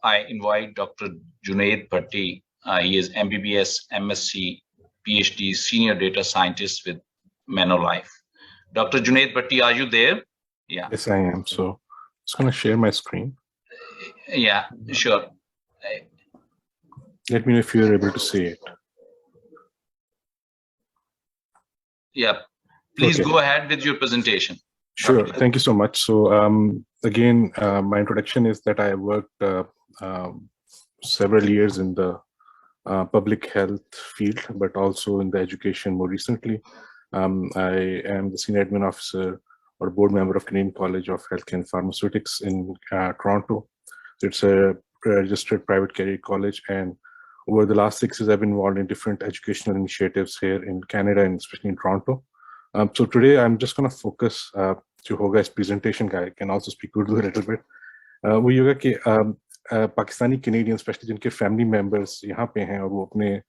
I invite Dr. Junaid Bhatti. He is MBBS, MSc, PhD, Senior Data Scientist with Manolife. Dr. Junaid Bhatti, are you there? Yeah. Yes, I am. So just going to share my screen. Yeah, sure. Let me know if you're able to see it. Yeah, please go ahead with your presentation. Sure. Thank you so much. So again, my introduction is that I worked several years in the public health field, but also in the education more recently. I am the senior admin officer or board member of Canadian College of Healthcare and Pharmaceutics in Toronto. It's a registered private career college, and over the last 6 years, I've been involved in different educational initiatives here in Canada and especially in Toronto. So today, I'm just going to focus जो होगा इस presentation का. I can also speak Urdu a little bit. वो ये होगा कि Pakistani Canadian specially जिनके family members यहाँ पे हैं और वो अपने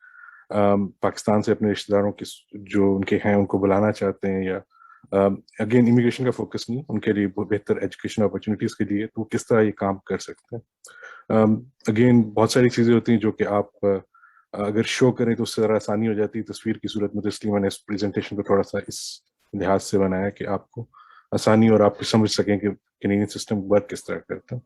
पाकिस्तान से अपने रिश्तेदारों की जो उनके हैं उनको बुलाना चाहते हैं या अगेन इमिग्रेशन का फोकस नहीं, उनके लिए बेहतर एजुकेशन अपॉर्चुनिटीज के लिए तो किस तरह ये काम कर सकते हैं. अगेन बहुत सारी चीजें होती हैं जो कि आप अगर शो करें तो उससे ज़रा आसानी हो जाती है तस्वीर की सूरत में, तो इसलिए मैंने इस प्रेजेंटेशन को थोड़ा सा इस लिहाज से बनाया कि आपको आसानी और आप समझ सकें कि कैनेडियन सिस्टम वर्क किस तरह करता है.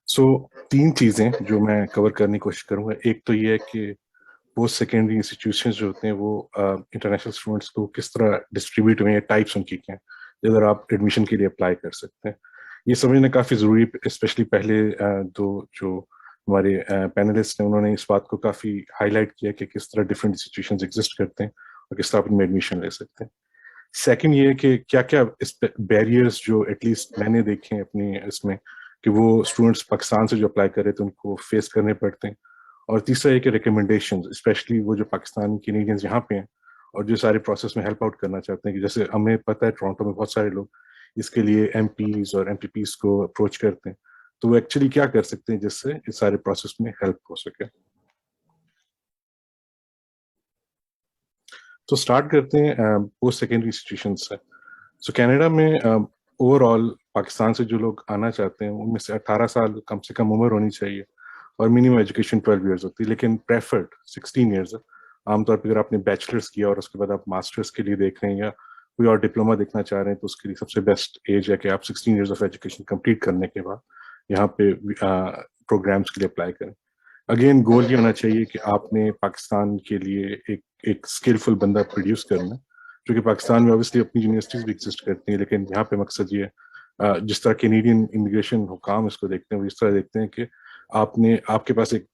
सो तीन चीजें जो मैं कवर करने की कोशिश करूंगा. एक तो ये है कि पोस्ट सेकेंडरी इंस्टीट्यूशन जो होते हैं वो इंटरनेशनल स्टूडेंट्स को किस तरह डिस्ट्रीब्यूट हुए हैं, टाइप्स उनकी क्या हैं, जिधर आप एडमिशन के लिए अप्लाई कर सकते हैं. ये समझना काफ़ी ज़रूरी, स्पेशली पहले दो जो हमारे पैनलिस्ट हैं उन्होंने इस बात को काफ़ी हाईलाइट किया कि किस तरह डिफरेंट इंस्टीट्यूशंस एग्जिस्ट करते हैं और किस तरह आप इनमें एडमिशन ले सकते हैं. सेकंड ये है कि क्या क्या इस बैरियर्स जो एटलीस्ट मैंने देखे हैं अपनी इसमें कि वो स्टूडेंट्स पाकिस्तान से जो अप्लाई कर रहे थे उनको फेस करने पड़ते हैं. और तीसरा है कि रिकमेंडेशन, स्पेशली वो जो पाकिस्तानी कैनेडियंस यहाँ पे हैं और जो सारे प्रोसेस में हेल्प आउट करना चाहते हैं, कि जैसे हमें पता है टोरंटो में बहुत सारे लोग इसके लिए एमपीज और एमपीपीज को अप्रोच करते हैं, तो वो एक्चुअली क्या कर सकते हैं जिससे इस सारे प्रोसेस में हेल्प हो सके. तो स्टार्ट करते हैं पोस्ट सेकेंडरी इंस्टीट्यूशन से. सो कनाडा में ओवरऑल पाकिस्तान से जो लोग आना चाहते हैं उनमें से 18 साल कम से कम उम्र होनी चाहिए और मिनिमम एजुकेशन 12 इयर्स होती है, लेकिन प्रेफर्ड 16 इयर्स है. आमतौर पर अगर आपने बैचलर्स किया और उसके बाद आप मास्टर्स के लिए देख रहे हैं या कोई और डिप्लोमा देखना चाह रहे हैं तो उसके लिए सबसे बेस्ट एज है कि आप 16 इयर्स ऑफ एजुकेशन कंप्लीट करने के बाद यहाँ पे प्रोग्राम्स के लिए अप्लाई करें. अगेन गोल ये होना चाहिए कि आपने पाकिस्तान के लिए एक स्किलफुल बंदा प्रोड्यूस करना, जो कि पाकिस्तान में ऑब्वियसली अपनी यूनिवर्सिटीज भी एग्जिस्ट करती हैं, लेकिन यहाँ पे मकसद ये जिस तरह कैनेडियन इमिग्रेशन हुकाम इसको देखते हैं वो इस तरह देखते हैं कि आपके पास एक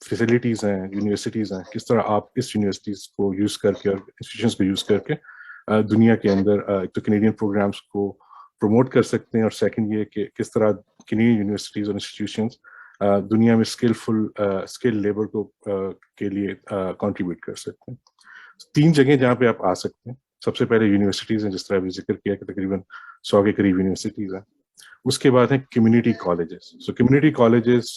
फैसिलिटीज हैं, यूनिवर्सिटीज हैं, किस तरह आप इस यूनिवर्सिटीज को यूज करके और इंस्टीट्यूशंस को यूज करके दुनिया के अंदर एक तो कैनेडियन प्रोग्राम्स को प्रमोट कर सकते हैं और सेकंड ये कि किस तरह कैनेडियन यूनिवर्सिटीज और इंस्टीट्यूशंस दुनिया में स्किल लेबर को के लिए कंट्रीब्यूट कर सकते हैं. तीन जगह जहाँ पे आप आ सकते हैं. सबसे पहले यूनिवर्सिटीज हैं, जिस तरह अभी जिक्र किया कि तकरीबन 100 के करीब यूनिवर्सिटीज हैं. उसके बाद है कम्युनिटी कॉलेजेस. सो कम्युनिटी कॉलेजेस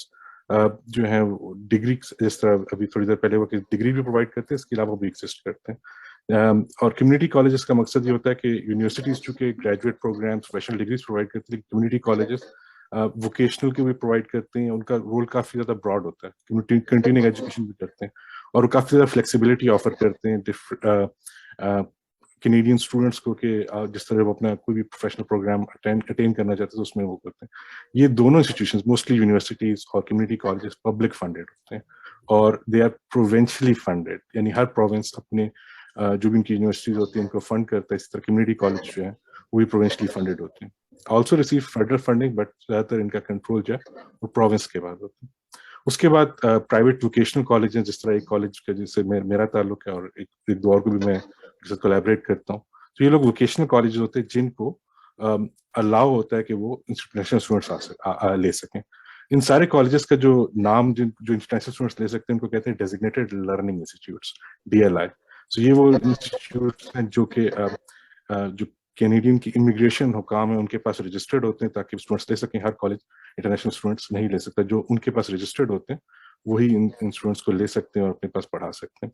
जो हैं डिग्री, जिस तरह अभी थोड़ी देर पहले वो डिग्री भी प्रोवाइड करते हैं, इसके अलावा भी एग्जिस्ट करते हैं. और कम्युनिटी कॉलेजेस का मकसद ये होता है कि यूनिवर्सिटीज चूंकि graduate programs professional degrees provide करती है, कम्युनिटी कॉलेजेस वोकेशनल के भी प्रोवाइड करते हैं. उनका रोल काफ़ी ज़्यादा ब्रॉड होता है, कंटिन्यूइंग एजुकेशन भी करते हैं और वो काफ़ी ज़्यादा फ्लेक्सिबिलिटी ऑफर करते हैं कैनेडियन स्टूडेंट्स को कि जिस तरह वो अपना कोई भी प्रोफेशनल प्रोग्राम अटेंड करना चाहते हैं तो उसमें वो करते हैं. ये दोनों इंस्टीट्यूशंस, मोस्टली यूनिवर्सिटीज और कम्युनिटी कॉलेजेस, पब्लिक फंडेड होते हैं और दे आर प्रोविंशियली फंडेड, यानी हर प्रोविंस अपने जो भी उनकी यूनिवर्सिटीज होती है उनको फंड करता है. इस तरह कम्युनिटी कॉलेज जो है वो भी प्रोविंशियली फंडेड होते हैं. Also receive federal funding, but ज़्यादातर इनका कंट्रोल जो है वो प्रोविंस के बाद होता है. उसके बाद प्राइवेट वोकेशनल कॉलेज हैं, जिस तरह एक कॉलेज का जिससे मेरा ताल्लुक है और एक दो और को भी मैं कोलैबोरेट करता हूँ. तो ये लोग वोकेशनल कॉलेज होते हैं जिनको अलाउ होता है कि वो इंटरनेशनल स्टूडेंट्स ले सकें. इन सारे कॉलेजेस का जो नाम जो इंटरनेशनल स्टूडेंट्स ले सकते हैं उनको कहते हैं डेजिग्नेटेड लर्निंग इंस्टीट्यूट्स, DLI. सो ये वो इंस्टीट्यूट्स हैं जो कि जो कैनेडियन की इमिग्रेशन हुकाम है उनके पास रजिस्टर्ड होते हैं ताकि स्टूडेंट्स ले सकें. हर कॉलेज इंटरनेशनल स्टूडेंट्स नहीं ले सकता. जो उनके पास रजिस्टर्ड होते हैं वही इन स्टूडेंट्स को ले सकते हैं और अपने पास पढ़ा सकते हैं.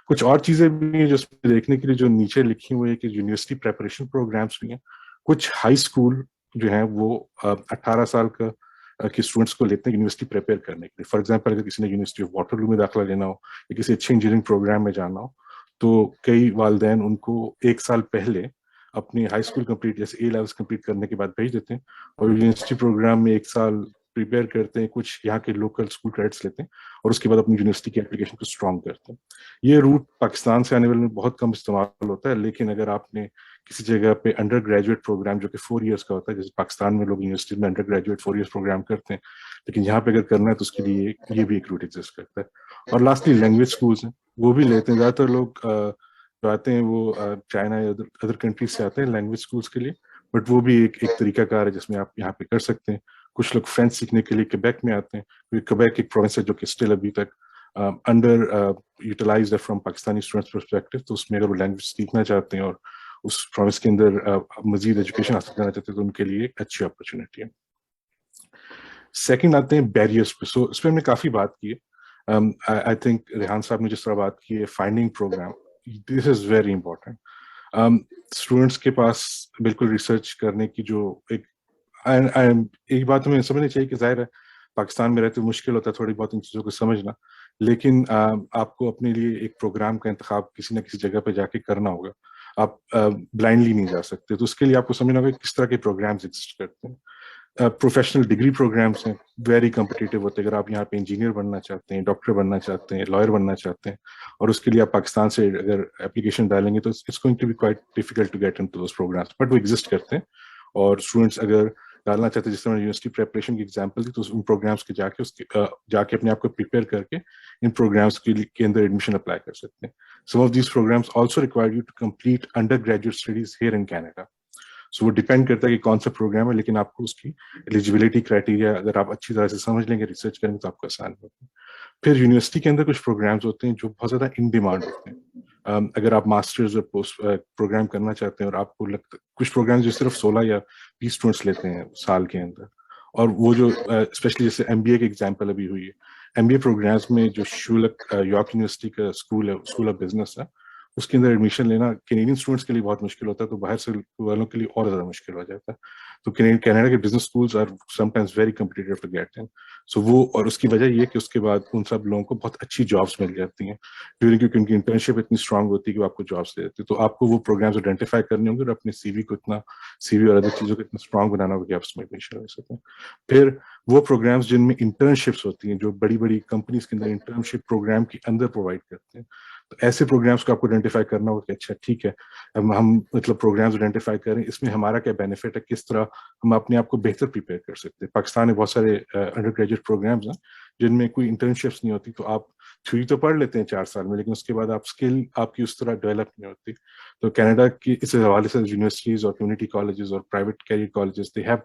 कुछ और चीज़ें भी हैं जो देखने के लिए जो नीचे लिखी हुई है कि यूनिवर्सिटी प्रेपरेशन प्रोग्राम्स भी हैं. कुछ हाई स्कूल جو हैं वो 18 साल का के स्टूडेंट्स को लेते हैं यूनिवर्सिटी प्रिपेयर करने के लिए. फॉर एग्जांपल अगर किसी ने यूनिवर्सिटी ऑफ वाटरलू में दाखिला लेना हो या किसी अच्छे इंजीनियरिंग प्रोग्राम में जाना हो, तो कई वालिदैन उनको 1 साल पहले अपनी हाई स्कूल कंप्लीट जैसे ए लेवल्स कंप्लीट करने के बाद भेज देते हैं और यूनिवर्सिटी प्रोग्राम में 1 साल प्रिपेयर करते हैं, कुछ यहाँ के लोकल स्कूल क्रेडिट्स लेते हैं और उसके बाद अपनी यूनिवर्सिटी की एप्लीकेशन को स्ट्रॉन्ग करते हैं. ये रूट पाकिस्तान से आने वाले में बहुत कम इस्तेमाल होता है, लेकिन अगर आपने किसी जगह पे अंडर ग्रेजुएट प्रोग्राम जो कि 4 इयर्स का होता है, जैसे पाकिस्तान में लोग यूनिवर्सिटी में अंडर ग्रेजुएट 4 इयर्स प्रोग्राम करते हैं, लेकिन यहाँ पे अगर करना है तो उसके लिए ये भी एक रूट एग्जिस्ट करता है. और लास्टली लैंग्वेज स्कूल्स हैं, वो भी लेते हैं. ज़्यादातर लोग जो आते हैं वो चाइना या अदर कंट्रीज से आते हैं लैंग्वेज स्कूल्स के लिए, बट वो भी एक तरीका कार है जिसमें आप यहाँ पे कर सकते हैं. कुछ लोग फ्रेंच सीखने के लिए क्वेबेक में आते हैं, क्योंकि क्वेबेक एक प्रोविंस है जो कि स्टिल अभी तक अंडर यूटिलाइज्ड है फ्रॉम पाकिस्तानी स्टूडेंट्स पर्सपेक्टिव. तो उसमें अगर वो लैंग्वेज सीखना चाहते हैं और उस प्रोविंस के अंदर मजीद एजुकेशन हासिल करना चाहते हैं तो उनके लिए एक अच्छी अपॉर्चुनिटी है. सेकंड आते हैं बैरियर्स पे. सो इस पर हमने काफी बात की है. आई थिंक रेहान साहब ने जिस तरह बात की है finding program, this is very important. Students के पास बिल्कुल रिसर्च करने की जो एक बात हमें समझनी चाहिए कि जाहिर है पाकिस्तान में रहते मुश्किल होता है थोड़ी बहुत इन चीज़ों को समझना, लेकिन आपको अपने लिए एक प्रोग्राम का इंतखाब किसी न किसी जगह पे जाके करना होगा. आप ब्लाइंडली नहीं जा सकते, तो उसके लिए आपको समझना होगा किस तरह के प्रोग्राम्स एग्जिस्ट करते हैं. प्रोफेशनल डिग्री प्रोग्राम्स हैं, वेरी कम्पिटिटिव होते हैं. अगर आप यहाँ पे इंजीनियर बनना चाहते हैं, डॉक्टर बनना चाहते हैं, लॉयर बनना चाहते हैं और उसके लिए आप पाकिस्तान से अगर एप्लीकेशन डालेंगे तो it's going to be quite difficult to get into those programs, but वो एग्जिस्ट करते हैं. और स्टूडेंट्स अगर डालना चाहते हैं, जिस तरह यूनिवर्सिटी प्रेपरेशन की एग्जांपल थी, तो उन प्रोग्राम्स के जाके अपने आप को प्रिपेयर करके इन प्रोग्राम्स के अंदर एडमिशन अप्लाई कर सकते हैं. Some of these programs also require you to complete undergraduate studies here in Canada. So वो डिपेंड करता है कि कौन सा प्रोग्राम है, लेकिन आपको उसकी एलिजिबिलिटी क्राइटेरिया अगर आप अच्छी तरह से समझ लेंगे, रिसर्च करेंगे, तो आपको आसान होगा. फिर यूनिवर्सिटी के अंदर कुछ प्रोग्राम्स होते हैं जो बहुत ज्यादा इन डिमांड होते हैं. अगर आप मास्टर्स और पोस्ट प्रोग्राम करना चाहते हैं और आपको लगता कुछ प्रोग्राम जो सिर्फ 16 या 20 स्टूडेंट्स लेते हैं साल के अंदर, और वो जो स्पेशली जैसे एमबीए की एग्जांपल अभी हुई है, एमबीए प्रोग्राम्स में जो शूलक यॉर्क यूनिवर्सिटी का स्कूल है, स्कूल ऑफ बिजनेस है, उसके अंदर एडमिशन लेना कैनेडियन स्टूडेंट्स के लिए बहुत मुश्किल होता है, तो बाहर से वालों के लिए और ज्यादा मुश्किल हो जाता है. तो कनाडा के business schools are sometimes very competitive to get in. So वो, और उसकी वजह ये कि उसके बाद उन सब लोगों को बहुत अच्छी जॉब्स मिल जाती हैं क्योंकि उनकी इंटर्नशिप इतनी स्ट्रांग होती है कि वो आपको जॉब्स दे देती है. तो आपको वो प्रोग्राम्स आइडेंटिफाई करने होंगे और अपने सीवी और अदर चीजों को इतना स्ट्रांग बनाना होगा कि आप उसमें एडमिशन ले सकें. फिर वो प्रोग्राम्स जिनमें इंटर्नशिप्स होती हैं, जो बड़ी बड़ी कंपनीज के अंदर इंटर्नशिप प्रोग्राम के अंदर प्रोवाइड करते हैं, तो ऐसे प्रोग्राम्स को आपको आइडेंटिफाई करना होगा कि अच्छा ठीक है, हम मतलब प्रोग्राम्स आइडेंटिफाई करें, इसमें हमारा क्या बेनिफिट है, किस तरह हम अपने आप को बेहतर प्रिपेयर कर सकते हैं. पाकिस्तान में बहुत सारे अंडर ग्रेजुएट प्रोग्राम्स हैं जिनमें कोई इंटर्नशिप्स नहीं होती, तो आप थ्योरी तो पढ़ लेते हैं 4 साल में, लेकिन उसके बाद आप स्किल आपकी उस तरह डेवलप नहीं होती. तो कनाडा की इस हवाले से यूनिवर्सिटीज और कम्युनिटी कॉलेजेस और private career colleges, they have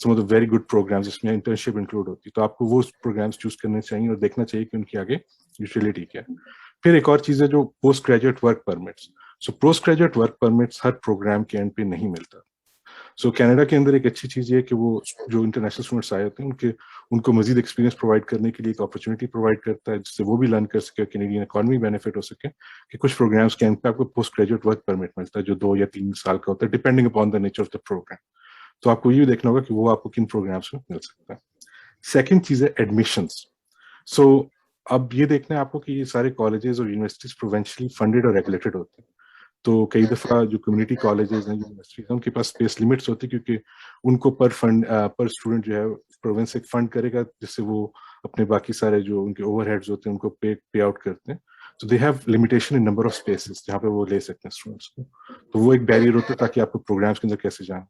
some of the very good programs जिसमें इंटर्नशिप इंक्लूड होती है. तो आपको वो प्रोग्राम्स चूज करने चाहिए और देखना चाहिए कि उनकी आगे यूटिलिटी क्या है. फिर एक और चीज है जो post graduate work permits. So post graduate work permits हर प्रोग्राम के एंड पे नहीं मिलता. सो कनाडा के अंदर एक अच्छी चीज ये है कि वो जो इंटरनेशनल स्टूडेंट्स आए होते हैं उनको मजीद एक्सपीरियंस प्रोवाइड करने के लिए एक अपॉर्चुनिटी प्रोवाइड करता है, जिससे वो भी लर्न कर सके, कैनेडियन इकोनॉमी बेनिफिट हो सके, कि कुछ प्रोग्राम्स के एंड पे आपको पोस्ट ग्रेजुएट वर्क परमिट मिलता है जो 2 या 3 साल का होता है, depending upon the nature of the program. तो आपको ये देखना होगा कि वो आपको किन प्रोग्राम्स में मिल सकता है. सेकेंड चीज है एडमिशंस. सो अब ये देखना है आपको कि ये सारे कॉलेजेस और यूनिवर्सिटीज प्रोविंशियली फंडेड और रेगुलेटेड होते हैं. तो कई दफा जो कम्युनिटी कॉलेजेस हैं, यूनिवर्सिटीज हैं, उनके पास स्पेस लिमिट्स होती है, क्योंकि उनको पर स्टूडेंट जो है प्रोविंस एक फंड करेगा, जिससे वो अपने बाकी सारे जो उनके ओवरहेड्स होते हैं उनको पे आउट करते हैं. तो they have limitation in number of spaces जहाँ पे वो ले सकते हैं स्टूडेंट्स को. तो वो एक बैरियर होता है ताकि आपको प्रोग्राम्स के अंदर कैसे जाना.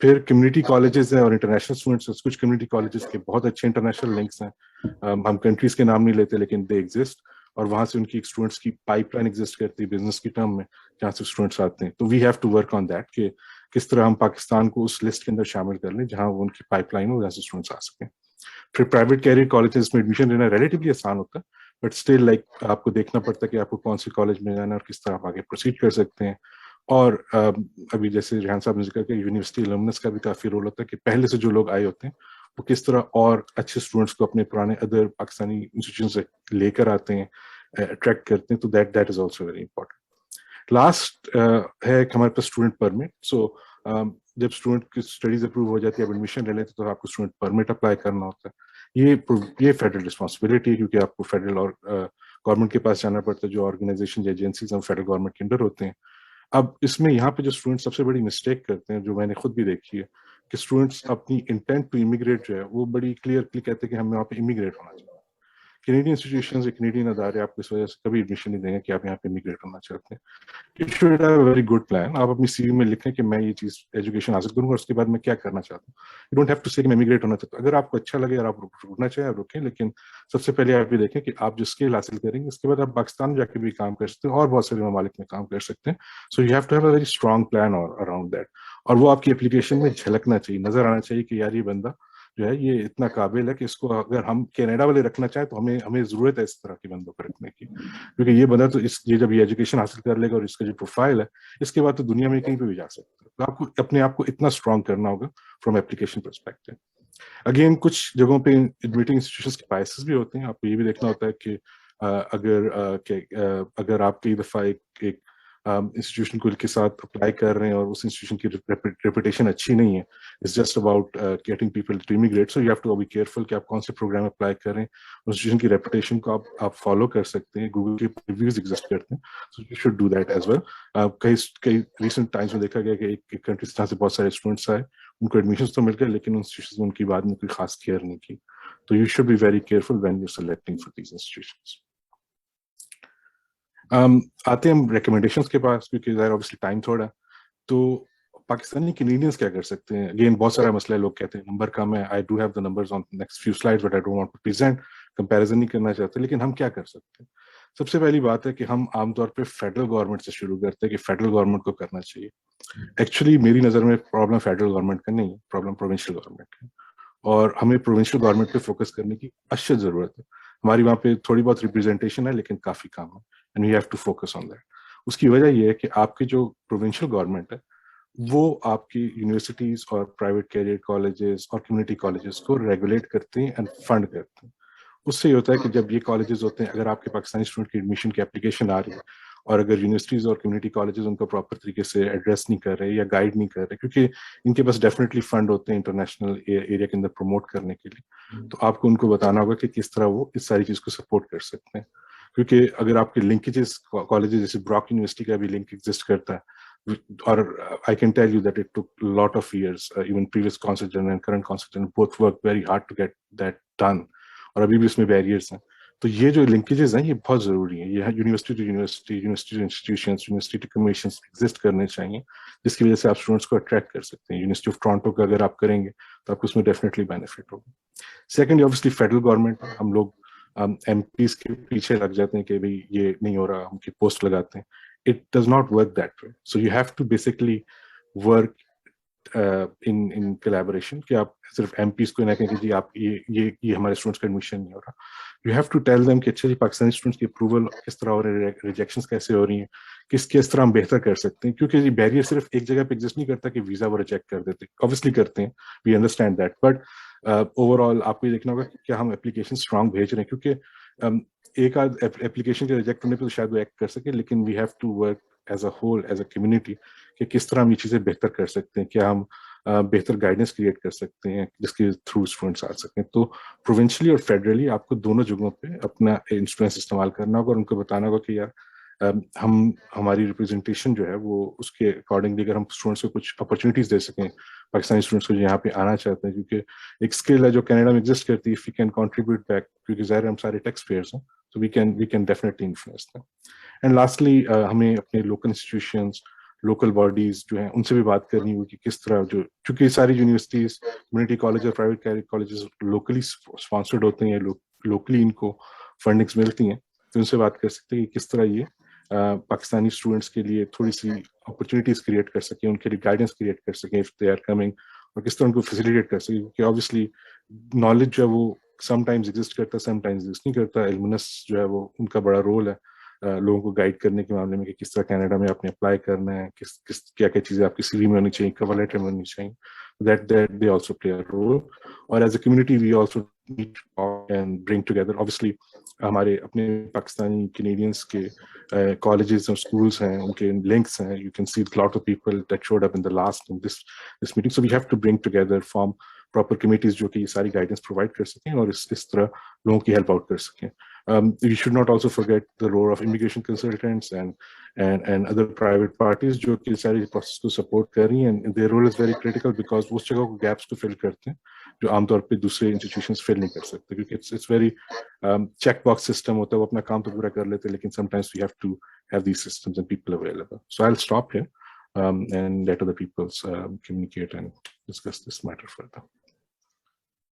फिर कम्युनिटी कॉलेजेस हैं और इंटरनेशनल स्टूडेंट्स, कुछ कम्युनिटी कॉलेजेस के बहुत अच्छे इंटरनेशनल लिंक्स हैं. हम कंट्रीज के नाम नहीं लेते, लेकिन दे एग्जिस्ट, और वहां से उनकी स्टूडेंट्स की पाइपलाइन एग्जिस्ट करती है बिजनेस की टर्म में, जहाँ से स्टूडेंट्स आते हैं. तो we have to work on that कि किस तरह हम पाकिस्तान को उस लिस्ट के अंदर शामिल कर लें जहाँ वो उनकी पाइपलाइन हो, जहाँ से स्टूडेंट्स आ सकें. फिर प्राइवेट कैरियर कॉलेजेस में एडमिशन लेना रिलेटिवली आसान होता है, बट स्टिल आपको देखना पड़ता है कि आपको कौन से कॉलेज में जाना है और किस तरह आप आगे प्रोसीड कर सकते हैं. और अभी जैसे रेहान साहब ने जिक्र किया, यूनिवर्सिटी अलुमनस का भी काफी रोल होता है कि पहले से जो लोग आए होते हैं वो किस तरह और अच्छे स्टूडेंट्स को अपने पुराने अदर पाकिस्तानी इंस्टीट्यूशन से लेकर आते हैं, अट्रैक्ट करते हैं. तो that is also very important. Last है कि हमारे पास स्टूडेंट परमिट. सो जब स्टूडेंट की स्टडीज अप्रूव हो जाती है, अब एडमिशन ले लेते तो आपको स्टूडेंट परमिट अप्लाई करना होता है। ये फेडरल रिस्पॉन्सिबिलिटी है, क्योंकि आपको फेडरल और गवर्नमेंट के पास जाना पड़ता है, जो ऑर्गेनाइजेशन एजेंसीज हम फेडरल गवर्नमेंट के अंडर होते हैं। अब इसमें यहाँ पे जो स्टूडेंट सबसे बड़ी मिस्टेक करते हैं, जो मैंने खुद भी देखी है, कि स्टूडेंट्स अपनी इंटेंट टू इमिग्रेट जो है वो बड़ी क्लियरली कहते हैं कि हमें वहाँ पे इमिग्रेट होना चाहिए। कैनेडियन इंस्टीट्यूशंस, कैनेडियन अदारे आपको इस वजह से कभी एडमिशन नहीं देंगे कि आप यहाँ पे इमिग्रेट होना चाहते हैं। You should have a very good plan. आप अपनी सीवी में लिखें कि मैं ये चीज एजुकेशन हासिल करूंगा और उसके बाद मैं क्या करना चाहता हूँ। यू डोंट हैव टू से कि मैं इमिग्रेट होना चाहता हूँ। अगर आपको अच्छा लगे और आप रुकना चाहें आप रुकें, लेकिन सबसे पहले आप ये देखें कि आप जो स्किल हासिल करेंगे उसके बाद आप पाकिस्तान में जाके भी काम कर सकते हैं और बहुत सारे ममालिक में काम कर सकते हैं। So you have to have a very strong plan और अराउंड दैट, और वो आपकी एप्लीकेशन में झलकना चाहिए, नजर आना चाहिए कि यार ये बंदा जो है ये इतना काबिल है कि इसको अगर हम कनाडा वाले रखना चाहें तो हमें हमें जरूरत है इस तरह के बंदों को रखने की। क्योंकि ये बंदा तो ये जब ये एजुकेशन हासिल कर लेगा और इसका जो प्रोफाइल है, इसके बाद तो दुनिया में कहीं पे भी जा सकता है। तो आपको अपने आप को इतना स्ट्रांग करना होगा फ्रॉम एप्लीकेशन परस्पेक्टिव। अगेन कुछ जगहों पे एडमिटिंग इंस्टीट्यूशंस के बायसेस भी होते हैं। आपको ये भी देखना होता है कि अगर आप कई दफा एक इंस्टीट्यूशन को के साथ अप्लाई कर रहे हैं और उस इंस्टीट्यूशन की रेपुटेशन अच्छी नहीं है, it's just about getting people to immigrate, so you have to be careful कि आप कौन से प्रोग्राम अप्लाई कर रहे हैं। इंस्टीट्यूशन की रेपुटेशन को आप फॉलो कर सकते हैं, गूगल के रिव्यूज एग्जिस्ट करते हैं, so you should do that as well. कई रिसेंट टाइम्स में देखा गया कि एक कंट्री जहाँ से बहुत सारे स्टूडेंट्स आए, उनको एडमिशन तो मिल गए लेकिन इंस्टीट्यूशन में उनकी बाद में कोई खास केयर नहीं की। तो you should be very careful when you selecting for these institutions. आते हैं हम रिकमेंडेशंस के पास, क्योंकि ऑब्वियसली टाइम थोड़ा, तो पाकिस्तानी कैनेडियंस क्या कर सकते हैं। अगेन बहुत सारा मसला है, लोग कहते हैं नंबर कम है। I do have the numbers on next few slides but I don't want to present, comparison नहीं करना चाहते, लेकिन हम क्या कर सकते हैं। सबसे पहली बात है कि हम आमतौर पे फेडरल गवर्नमेंट से शुरू करते हैं कि फेडरल गवर्नमेंट को करना चाहिए। एक्चुअली मेरी नज़र में प्रॉब्लम फेडरल गवर्नमेंट का नहीं है, प्रॉब्लम प्रोविंशियल गवर्नमेंट का, और हमें प्रोविंशियल गवर्नमेंट पे फोकस करने की अशद जरूरत है। हमारी वहाँ पे थोड़ी बहुत रिप्रेजेंटेशन है लेकिन काफी कम है, and we have to focus on that. उसकी वजह यह है कि आपकी जो प्रोविंशियल गवर्नमेंट है वो आपकी यूनिवर्सिटीज और प्राइवेट कैरियर कॉलेजेस और कम्युनिटी कॉलेजेस को रेगुलेट करते हैं एंड फंड करते हैं। उससे ये होता है कि जब ये कॉलेजेस होते हैं, अगर आपके पाकिस्तानी स्टूडेंट की एडमिशन की एप्लीकेशन आ रही है और अगर यूनिवर्सिटीज और कम्युनिटी कॉलेजेस उनको प्रॉपर तरीके से एड्रेस नहीं कर रहे या गाइड नहीं कर रहे, क्योंकि इनके पास डेफिनेटली फंड होते हैं इंटरनेशनल एरिया के अंदर प्रमोट करने के लिए, तो आपको उनको बताना होगा कि किस तरह वो इस सारी चीज को सपोर्ट कर सकते हैं। क्योंकि अगर आपके लिंकेजेस कॉलेजेस जैसे ब्रॉक यूनिवर्सिटी का भी लिंक एग्जिस्ट करता है, or I can tell you that it took a lot of years, even previous consul general and current consul general both worked very hard to get that done, और अभी भी उसमें barriers हैं। तो ये जो लिंकेजेस हैं ये बहुत जरूरी है। ये university to university, university to institutions, university to commissions exist करने चाहिए, जिसकी वजह से आप स्टूडेंट्स को अट्रैक्ट कर सकते हैं। यूनिवर्सिटी ऑफ टोरंटो का अगर आप करेंगे तो आपको उसमें डेफिनेटली बेनिफिट होगा। सेकेंड, ऑब्वियसली फेडरल गवर्नमेंट, हम लोग एमपीज के पीछे लग जाते हैं कि भाई ये नहीं हो रहा, हम पोस्ट लगाते हैं। It does not work that way. So you have to basically work in collaboration, कि आप सिर्फ एमपीज को ना कहें कि जी आप ये हमारे स्टूडेंट्स का एडमिशन नहीं हो रहा। You have to tell them कि अच्छा जी पाकिस्तानी स्टूडेंट्स की अप्रूवल किस तरह हो रही है, रिजेक्शंस कैसे हो रही हैं, किस तरह हम बेहतर कर सकते हैं। क्योंकि ये बैरियर सिर्फ एक जगह पे एग्जिस्ट नहीं करता कि वीजा वो रिजेक्ट कर देते, ऑब्वियसली करते हैं, we understand that, but overall आपको ये देखना होगा कि क्या हम एप्लीकेशन स्ट्रांग भेज रहे हैं। क्योंकि एक आध एप्लीकेशन के रिजेक्ट होने पे तो शायद वो एक्ट कर सके, लेकिन we have to work as a whole, as a community, कि किस तरह हम ये चीजें बेहतर कर सकते हैं, क्या हम बेहतर गाइडेंस क्रिएट कर सकते हैं जिसके थ्रू स्टूडेंट्स आ सकते हैं। तो प्रोविंशियली और फेडरली आपको दोनों जगहों पे अपना इंस्ट्रूमेंट्स इस्तेमाल करना होगा और उनको बताना होगा कि यार हमारी रिप्रेजेंटेशन जो है वो उसके अकॉर्डिंगली अगर हम स्टूडेंट्स को कुछ अपॉर्चुनिटीज दे सकें, पाकिस्तानी स्टूडेंट्स को जो यहाँ पे आना चाहते हैं, क्योंकि एक स्किल है जो कनाडा में एग्जिस्ट करती है, if we can contribute back, क्योंकि ज़ाहिर हम सारे टैक्स पेयर्स हैं, तो we can definitely influence them. And lastly हमें अपने लोकल इंस्टीट्यूशंस, लोकल बॉडीज जो हैं उनसे भी बात करनी होगी कि किस तरह जो, क्योंकि सारी यूनिवर्सिटीज, कम्युनिटी कॉलेज और private career colleges locally sponsored होते हैं, लोकली इनको फंडिंग्स मिलती हैं, तो उनसे बात कर सकते हैं कि किस तरह ये पाकिस्तानी स्टूडेंट्स के लिए थोड़ी सी अपॉर्चुनिटीज क्रिएट कर सकें, उनके लिए गाइडेंस क्रिएट कर सकें इफ दे आर कमिंग, और किस तरह उनको फैसिलिटेट कर सकें। क्योंकि ऑब्वियसली नॉलेज जो है वो समटाइम्स एग्जिस्ट करता है, समटाइम्स एग्जिस्ट नहीं करता। एल्युमिनस जो है वो उनका बड़ा रोल है लोगों को गाइड करने के मामले में कि किस तरह कनाडा में आपने अप्लाई करना है, किस क्या क्या चीज़ें आपकी सीवी में होनी चाहिए, कवर लेटर में होनी चाहिए, that they also play a role. और as a community we also need to talk and bring together. Obviously हमारे अपने पाकिस्तानी Canadians के colleges और schools हैं, उनके links हैं. You can see a lot of people that showed up in the last in this meeting. So we have to bring together, form proper committees जो कि ये सारी guidance provide कर सकें और इस तरह लोगों की help out कर सकें. We should not also forget the role of immigration consultants and other private parties जो कि सारी process को support कर रही हैं, and their role is very critical because उस जगह को gaps को fill करते हैं जो आमतौर पे दूसरे institutions fill नहीं कर सकते, क्योंकि it's very checkbox system होता है, वो अपना काम तो पूरा कर लेते हैं, लेकिन sometimes we have to have these systems and people available. So I'll stop here and let other people communicate and discuss this matter further.